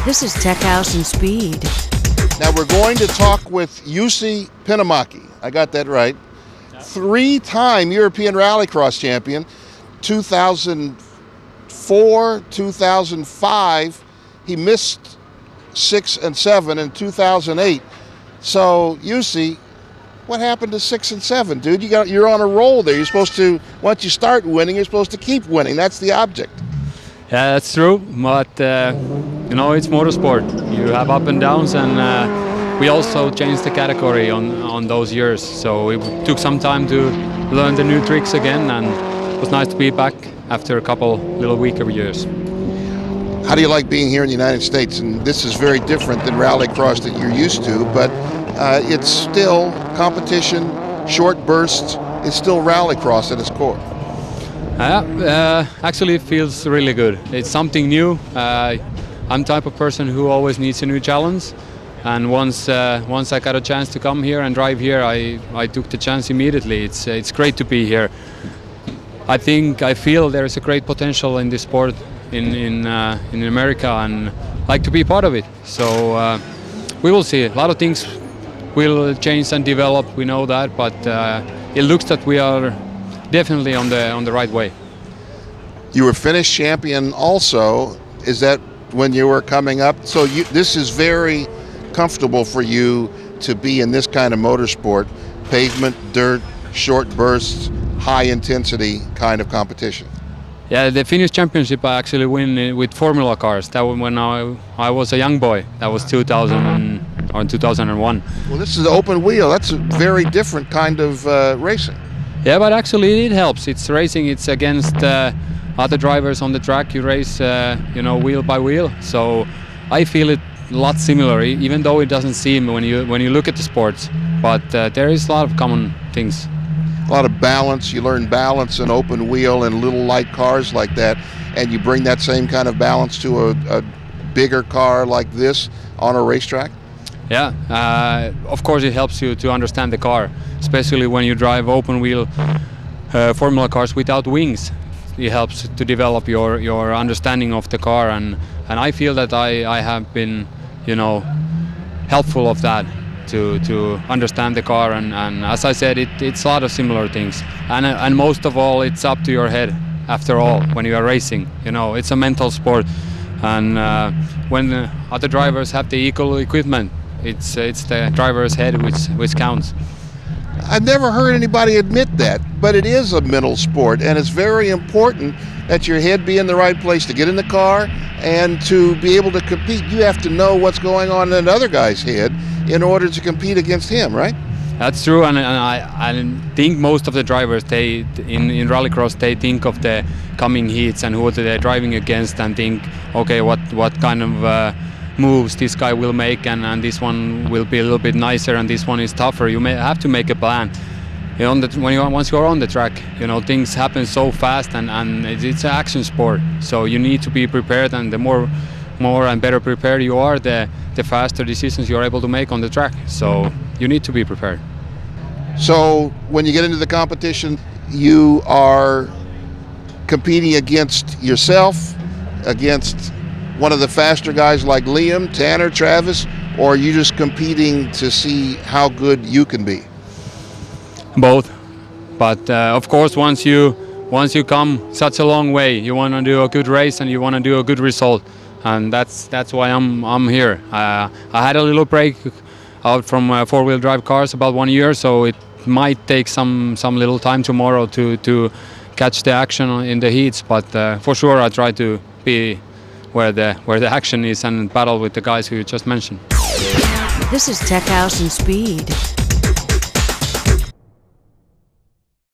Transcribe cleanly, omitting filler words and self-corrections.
This is Tech House and Speed. Now we're going to talk with Jussi Pinomaki. I got that right. Yep. 3-time European Rallycross champion. 2004, 2005. He missed 6 and 7 in 2008. So Jussi, what happened to 6 and 7, dude? You're on a roll there. You're supposed to, once you start winning, you're supposed to keep winning. That's the object. Yeah, that's true, but you know, it's motorsport. You have up and downs, and we also changed the category on those years. So it took some time to learn the new tricks again, and it was nice to be back after a couple little weaker years. How do you like being here in the United States? And this is very different than Rallycross that you're used to, but it's still competition, short bursts. It's still Rallycross at its core. Actually, it feels really good. It's something new. I'm the type of person who always needs a new challenge, and once I got a chance to come here and drive here, I took the chance immediately. It's great to be here. I feel there is a great potential in this sport in America, and I like to be part of it. So we will see. A lot of things will change and develop. We know that, but it looks that we are definitely on the right way. You were Finnish champion also. Is that when you were coming up? So this is very comfortable for you to be in this kind of motorsport, pavement, dirt, short bursts, high intensity kind of competition. Yeah, the Finnish championship I actually win with Formula cars. That was when I was a young boy. That was 2000 or 2001. Well, this is open wheel. That's a very different kind of racing. Yeah, but actually it helps. It's racing. It's against other drivers on the track. You race, you know, wheel by wheel. So I feel it a lot similar, even though it doesn't seem when you look at the sports. But there is a lot of common things. A lot of balance. You learn balance in open wheel and little light cars like that, and you bring that same kind of balance to a bigger car like this on a racetrack. Yeah, of course it helps you to understand the car, especially when you drive open wheel Formula cars without wings. It helps to develop your understanding of the car, and I feel that I have been, you know, helpful of that to understand the car, and as I said, it's a lot of similar things, and most of all it's up to your head after all when you are racing. You know, it's a mental sport, and when other drivers have the equal equipment, it's the driver's head which counts. I've never heard anybody admit that, but it is a mental sport, and it's very important that your head be in the right place to get in the car and to be able to compete. You have to know what's going on in another guy's head in order to compete against him, right? That's true, and I think most of the drivers, in Rallycross, they think of the coming heats and who they're driving against, and think, okay, what kind of moves this guy will make, and this one will be a little bit nicer, and this one is tougher. You may have to make a plan. You know, once you're on the track, you know, things happen so fast, and it's an action sport. So you need to be prepared, and the more and better prepared you are, the faster decisions you're able to make on the track. So you need to be prepared. So when you get into the competition, you are competing against yourself, against one of the faster guys like Liam, Tanner, Travis, or are you just competing to see how good you can be? Both, but of course once you come such a long way, you want to do a good race and you want to do a good result, and that's why I'm here. I had a little break out from four-wheel drive cars about 1 year, so it might take some little time tomorrow to catch the action in the heats, but for sure I try to be where the action is and battle with the guys who you just mentioned. This is Tech House and Speed.